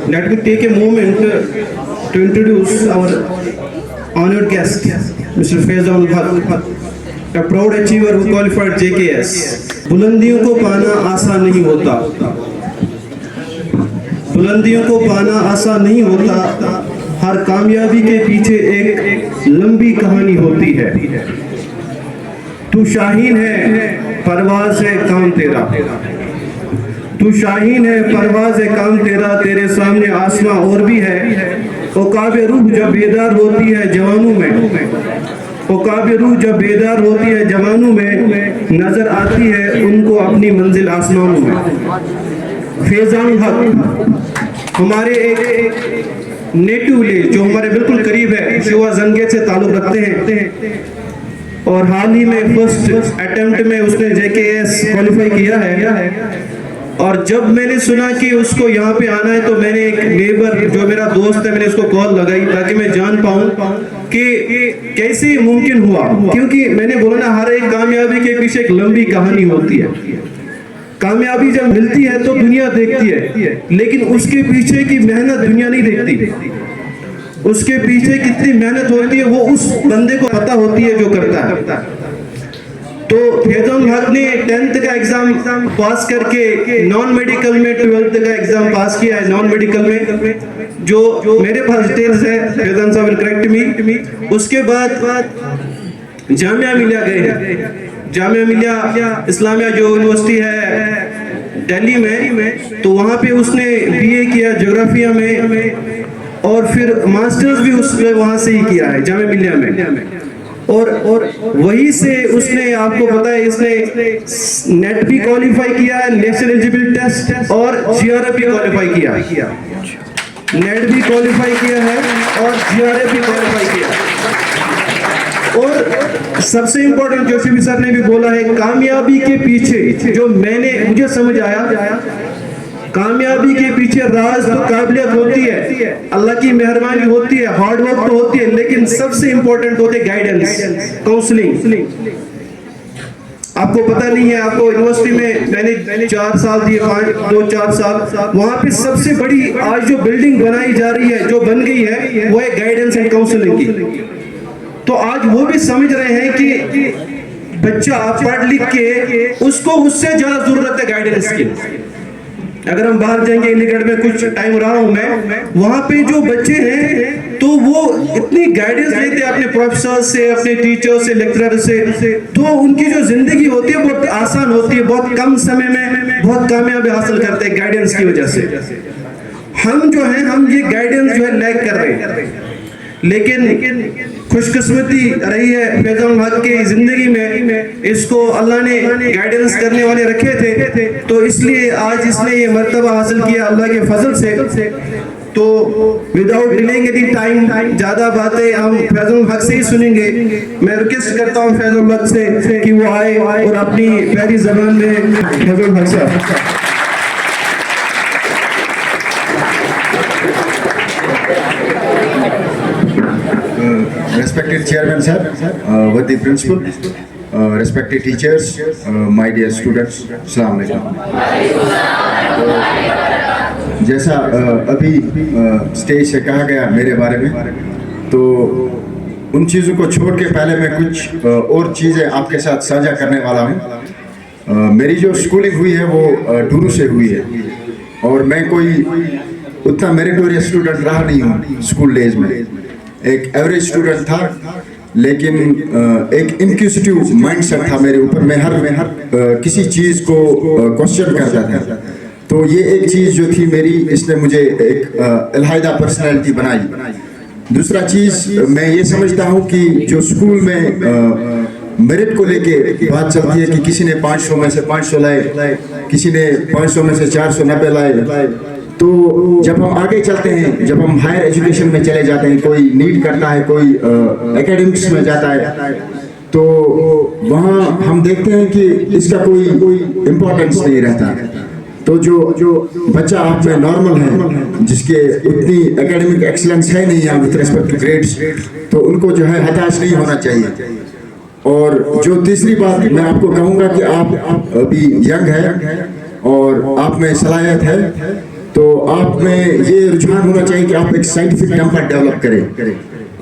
let me take a moment to introduce our honored guest, Mr. Faizan Haq, a proud achiever who qualified JKS. बुलंदियों को पाना आसान नहीं होता, बुलंदियों को पाना आसान नहीं होता, हर कामयाबी के पीछे एक लंबी कहानी होती है। तू शाहीन है, परवाज़ है काम तेरा, तू शाहीन है, परवाज़ है काम तेरा, तेरे सामने आसमां और भी है। औकाबे रूह जब बेदार होती है जवानों में, औकाबे रूह जब बेदार होती है जवानों में, नजर आती है उनको अपनी मंजिल आसमानों में। फैज़ान हक हमारे एक नेटिव विलेज जो हमारे बिल्कुल करीब है, शिवा जंगे से ताल्लुक रखते हैं और हाल ही में फर्स्ट अटेम्प्ट में उसने JKS क्वालिफाई किया है। और जब मैंने सुना कि उसको यहाँ पे आना है तो मैंने एक नेबर जो मेरा दोस्त है, मैंने उसको कॉल लगाई ताकि मैं जान पाऊँ कि कैसे मुमकिन हुआ, क्योंकि मैंने बोला ना हर एक कामयाबी के पीछे एक लंबी कहानी होती है। कामयाबी जब मिलती है तो दुनिया देखती है, लेकिन उसके पीछे की मेहनत दुनिया नहीं देखती। उसके पीछे कितनी मेहनत होती है वो उस बंदे को पता होती है जो करता है। तो फैज़ान हक ने 10th का एग्जाम पास करके नॉन मेडिकल में 12th का एग्जाम पास किया है। नॉन मेडिकल में जो मेरे पास डिटेल्स है, फैज़ान साहब विल करेक्ट मी। उसके बाद जामिया मिलिया गए, जामिया मिलिया इस्लामिया जो यूनिवर्सिटी है दिल्ली में, तो वहाँ पे उसने BA किया ज्योग्राफिया में और फिर मास्टर्स भी उसने वहाँ से ही किया है जामिया मिलिया में। और वहीं से उसने, आपको पता है, इसने नेट भी क्वालिफाई किया है, नेशनल एलिजिबिलिटी टेस्ट, और GRF भी क्वालिफाई किया, नेट भी क्वालिफाई किया है और GRF भी क्वालिफाई किया। और सबसे इम्पोर्टेंट जोशी सर ने भी बोला है, कामयाबी के पीछे जो मुझे समझ आया, कामयाबी के पीछे राज तो काबिलियत होती है, अल्लाह की मेहरबानी होती है, हार्ड वर्क तो होती है, लेकिन सबसे इंपॉर्टेंट होते गाइडेंस, काउंसलिंग। आपको पता नहीं है, आपको यूनिवर्सिटी में मैंने 4 साल दिए, 2-4 साल, वहां पे सबसे बड़ी आज जो बिल्डिंग बनाई जा रही है, जो बन गई है, वो है गाइडेंस एंड काउंसलिंग की। तो आज वो भी समझ रहे हैं कि बच्चा पढ़ लिख के उसको उससे ज्यादा जरूरत है गाइडेंस की। अगर हम बाहर जाएंगे, इंडिगढ़ में कुछ टाइम रहा हूं मैं, वहां पे जो बच्चे हैं तो वो इतनी गाइडेंस लेते हैं अपने प्रोफेसर से, अपने टीचर से, लेक्चरर से, तो उनकी जो जिंदगी होती है बहुत आसान होती है, बहुत कम समय में बहुत कामयाबी हासिल करते हैं गाइडेंस की वजह से। हम जो है, हम ये गाइडेंस जो है लैक कर रहे हैं, लेकिन खुशकिस्मती रही है फैज़ान हक की जिंदगी में, इसको अल्लाह ने गाइडेंस करने वाले रखे थे, तो इसलिए आज इसने ये मर्तबा हासिल किया अल्लाह के फजल से। तो विदाउट डिलेइंग एनी टाइम, ज्यादा बातें हम फैज़ान हक से ही सुनेंगे। मैं रिक्वेस्ट करता हूँ फैज़ान हक से कि वो आए और अपनी प्यारी जबान में फैज़ान हक से। Respected Chairman sir, worthy principal, respected teachers, my dear students, अस्सलाम वालेकुम। जैसा अभी स्टेज से कहा गया मेरे बारे में, तो उन चीज़ों को छोड़ के पहले मैं कुछ और चीज़ें आपके साथ साझा करने वाला हूँ। मेरी जो स्कूलिंग हुई है वो डूरू से हुई है, और मैं कोई उतना मेरिटोरियस स्टूडेंट रहा नहीं हूँ स्कूल डेज में। एक एवरेज स्टूडेंट था, लेकिन एक इंक्विजिटिव माइंडसेट था मेरे ऊपर। मैं हर किसी चीज़ को क्वेश्चन करता था। तो ये एक चीज़ जो थी मेरी, इसने मुझे एक अलहदा पर्सनैलिटी बनाई। दूसरा चीज़ मैं ये समझता हूँ कि जो स्कूल में मेरिट को लेके बात चलती है कि किसी ने 500 में से 500 लाए, किसी ने 500 में से 490 लाए, तो जब हम आगे चलते हैं, जब हम हायर एजुकेशन में चले जाते हैं, कोई नीट करता है, कोई एकेडमिक्स में जाता है, तो वहाँ हम देखते हैं कि इसका कोई इम्पोर्टेंस नहीं रहता। तो जो बच्चा आप में नॉर्मल है, जिसके उतनी एकेडमिक एक्सीलेंस है नहीं यहाँ विद रिस्पेक्ट टू ग्रेड्स, तो उनको जो है हताश नहीं होना चाहिए। और जो तीसरी बात मैं आपको कहूँगा कि आप अभी यंग है और आप में सलाहियत है, तो आप में ये रुझान होना चाहिए कि आप एक साइंटिफिक टेम्पर डेवलप करें।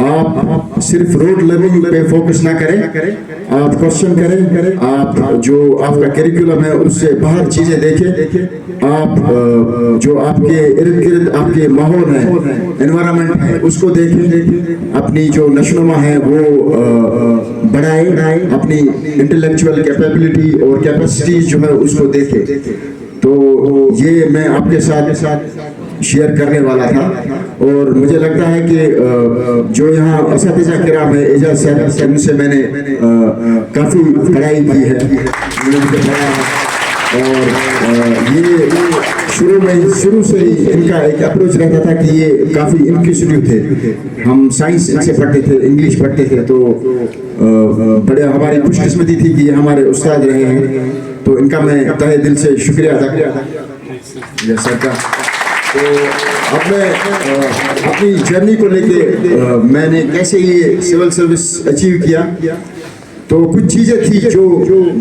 आप सिर्फ रोड लर्निंग पे फोकस ना करें, आप क्वेश्चन करें, आप जो आपका करिकुलम है उससे बाहर चीजें देखें, आप जो आपके इर्द गिर्द आपके माहौल है, एनवायरनमेंट है, उसको देखें, अपनी जो नशोनुमा है वो बढ़ाएं, अपनी इंटेलेक्चुअल कैपेबिलिटी और कैपेसिटी जो है उसको देखें। तो ये मैं आपके साथ शेयर करने वाला था। और मुझे लगता है कि जो यहाँ असातिज़ा किराम है, एजाज साहब, उनसे मैंने काफ़ी पढ़ाई की है, उन्होंने पढ़ा। और ये शुरू से ही इनका एक अप्रोच रहता था कि ये काफ़ी इनक्विजिटिव थे। हम साइंस इनसे पढ़ते थे, इंग्लिश पढ़ते थे, तो बड़े हमारी खुशकिस्मती थी कि ये हमारे उस्ताद रहे हैं। तो इनका मैं तहे दिल से शुक्रिया अदा करता सर का। तो अब मैं अपनी जर्नी को लेके मैंने कैसे ये सिविल सर्विस अचीव किया, तो कुछ चीज़ें थी जो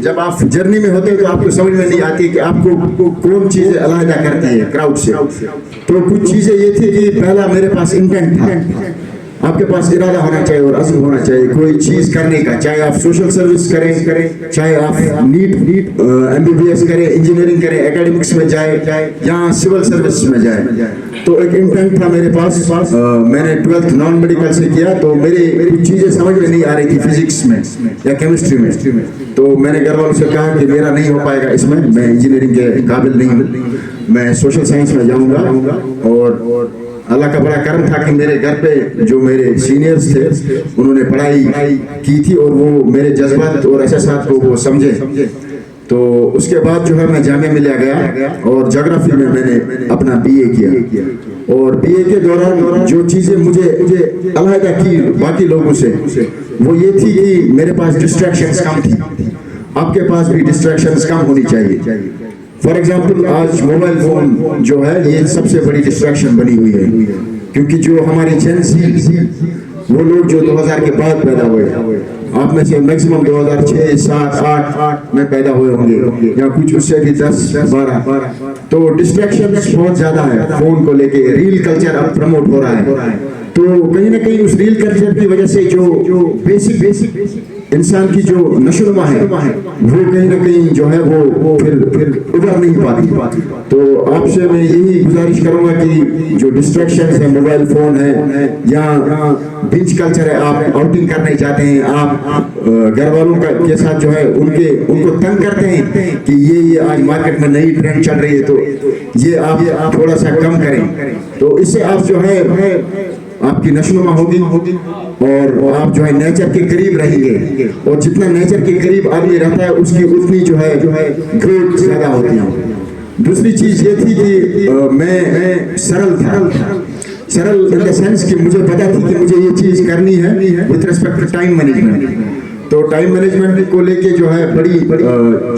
जब आप जर्नी में होते हैं तो आपको समझ में नहीं आती कि आपको कौन चीज़ें अलहदा करती है क्राउड से। तो कुछ चीज़ें ये थी कि पहला मेरे पास इंटेंट था, आपके पास इरादा होना चाहिए और अज़्म होना चाहिए कोई चीज़ करने का, चाहे आप सोशल सर्विस करें, चाहे आप नीट MBBS करें, इंजीनियरिंग करें, एकेडमिक्स में जाए या सिविल सर्विस में जाए। तो एक इंटेंट था मेरे पास। मैंने 12th नॉन मेडिकल से किया, तो मेरे कुछ चीज़ें समझ में नहीं आ रही थी फिजिक्स में या केमिस्ट्री में। तो मैंने घर वालों से कहा कि मेरा नहीं हो पाएगा इसमें, मैं इंजीनियरिंग के काबिल नहीं हूँ, मैं सोशल साइंस में जाऊँगा। और अल्लाह का बड़ा करम था कि मेरे घर पे जो मेरे सीनियर्स थे उन्होंने पढ़ाई की थी और वो मेरे जज्बात और एहसासात को वो समझे। तो उसके बाद जो है मैं जामिया मिलिया गया और ज्योग्राफी में मैंने अपना BA किया। और BA के दौरान जो चीज़ें मुझे अलहदा की बाकी लोगों से, वो ये थी कि मेरे पास डिस्ट्रैक्शंस कम थी। आपके पास भी डिस्ट्रैक्शंस कम होनी चाहिए। फॉर एग्जाम्पल आज मोबाइल फोन जो है ये सबसे बड़ी डिस्ट्रैक्शन बनी हुई है, क्योंकि जो हमारी जेन ज़ी वो लोग जो 2000 के बाद पैदा हुए, आप में से मैक्सिमम 2006, 7, 8 में पैदा हुए होंगे या कुछ उससे भी 10, 12। तो डिस्ट्रैक्शन बहुत ज़्यादा है फोन को लेके। रील कल्चर अब प्रमोट हो रहा है, तो कहीं ना कहीं उस रील कल्चर की वजह से जो बेसिक इंसान की जो नशोनुमा है वो कहीं ना कहीं जो है वो फिर उभर नहीं पाती। तो आपसे मैं यही गुजारिश करूंगा कि जो डिस्ट्रैक्शन है, मोबाइल फोन है या बिंज कल्चर है, आप आउटिंग करने जाते हैं, आप घर वालों के साथ जो है उनको तंग करते हैं कि ये आज मार्केट में नई ट्रेंड चल रही है, तो ये आप थोड़ा सा कम करें। तो इससे आप जो है आपकी नशोनुमा होगी और आप जो है नेचर के करीब रहेंगे। और जितना नेचर के करीब आदमी रहता है उसकी उतनी जो है ग्रोथ ज़्यादा होती है। दूसरी चीज़ ये थी कि मैं सरल इन द सेंस कि मुझे पता थी कि मुझे ये चीज़ करनी है with respect to time management. तो टाइम मैनेजमेंट को लेके जो है बड़ी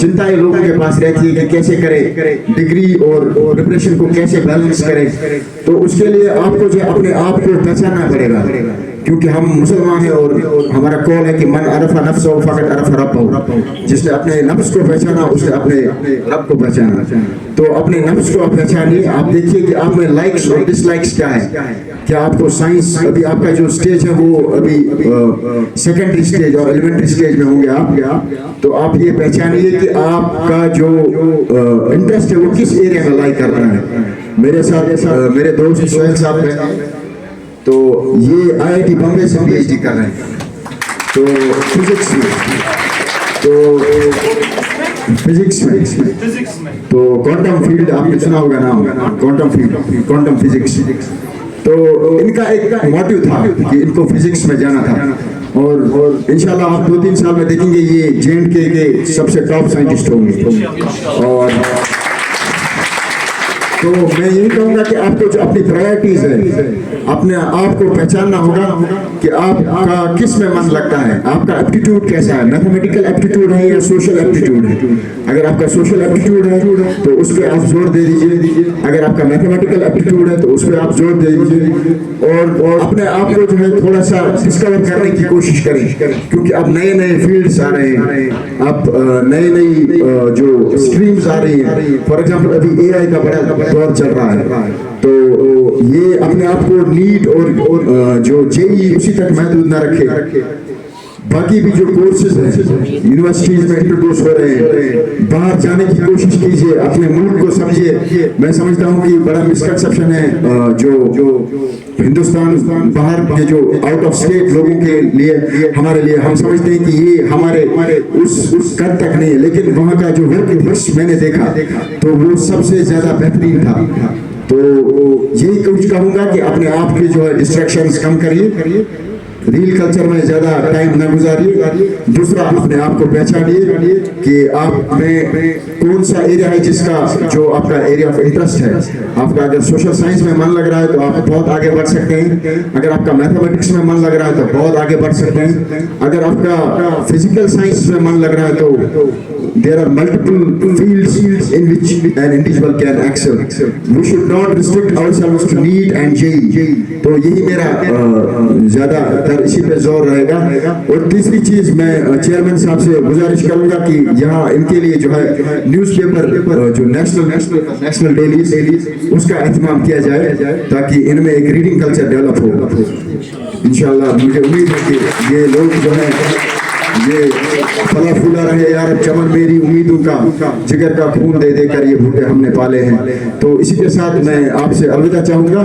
चिंताएं लोगों के पास रहती है कि कैसे करें, डिग्री और प्रिपरेशन को कैसे बैलेंस करें। तो उसके लिए आपको जो अपने आप को पहचानना पड़ेगा, क्योंकि हम मुसलमान हैं और हमारा कौल है कि मन अरफा नफ्सहु फक़द अरफा रब्बहु। जिसने अपने नफ्स को पहचाना उसने अपने रब को पहचाना। तो अपने नफ्स को आप पहचानिए। आप देखिए कि आप में लाइक्स और डिसलाइक्स क्या है। क्या आपको साइंस, अभी आपका जो स्टेज है वो अभी सेकेंडरी स्टेज और एलिमेंट्री स्टेज में होंगे आप, तो आप ये पहचानिए कि आपका जो इंटरेस्ट है वो किस एरिया में लाइक कर रहा है। मेरे साथ मेरे दोस्त सोहेल साहब हैं, तो ये IIT बॉम्बे से PhD कर रहे हैं, तो फिजिक्स में तो क्वांटम फील्ड आपने सुना होगा नाम, क्वांटम फिजिक्स। तो इनका एक मोटिव था कि इनको फिजिक्स में जाना था और इंशाल्लाह आप 2-3 साल में देखेंगे ये J&K के सबसे टॉप साइंटिस्ट होंगे। और तो मैं यही कहूँगा कि आपको जो अपनी प्रायोरिटीज है अपने आप को पहचानना होगा कि आपका किस में मन लगता है, आपका एप्टीट्यूड कैसा है, मैथमेटिकल एप्टीट्यूड है या सोशल एप्टीट्यूड है। अगर आपका सोशल एप्टीट्यूड है तो उस पर आप जोर दे दीजिए, अगर आपका मैथमेटिकल एप्टीट्यूड है तो उस पर आप जोर दे दीजिए और अपने आप को जो है थोड़ा सा डिस्कवर करने की कोशिश करें, क्योंकि अब नए फील्ड्स आ रहे हैं, अब नई जो स्ट्रीम्स आ रही हैं। फॉर एग्जाम्पल अभी AI का बड़ा दौर चल रहा है, तो ये अपने आप को नीट और जो जेई उसी तक महदूद न रखे, बाकी भी जो कोर्सेज हैं यूनिवर्सिटीज में इंट्रोड्यूस हो रहे हैं, बाहर जाने की कोशिश कीजिए, अपने मुल्क को समझिए। मैं समझता हूँ कि बड़ा मिसकंसेप्शन है जो हिंदुस्तान बाहर के जो आउट ऑफ स्टेट लोगों के लिए, हमारे लिए, हम समझते हैं कि ये हमारे उस कद तक नहीं है, लेकिन वहाँ का जो वर्क मैंने देखा तो वो सबसे ज्यादा बेहतरीन था। तो यही कुछ कहूँगा कि अपने आप के जो है डिस्ट्रैक्शंस कम करिए, रील कल्चर में ज्यादा टाइम न गुजारिए। दूसरा, अपने आप को पहचानिए कि आप में कौन सा एरिया है जिसका जो आपका एरिया ऑफ इंटरेस्ट है। आपका अगर सोशल साइंस में मन लग रहा है तो आप बहुत आगे बढ़ सकते हैं, अगर आपका मैथमेटिक्स में मन लग रहा है तो बहुत आगे बढ़ सकते हैं, अगर आपका फिजिकल साइंस में मन लग रहा है तो there are multiple fields in which an individual can excel. We should not restrict ourselves to NEET and JEE. तो यही मेरा ज्यादा इसी पे जोर रहेगा। और तीसरी चीज, मैं चेयरमैन साहब से गुजारिश करूंगा कि यहाँ इनके लिए जो है न्यूज़पेपर जो नेशनल डेलीज उसका एहतमाम किया जाए, ताकि इनमें एक रीडिंग कल्चर डेवलप हो। इंशाल्लाह मुझे उम्मीद है कि ये लोग जो है ये फला फूला रहे यार, चमन मेरी उम्मीदों का, जिगर का खून दे देकर ये बूटे हमने पाले हैं। तो इसी के साथ मैं आपसे अलविदा चाहूंगा।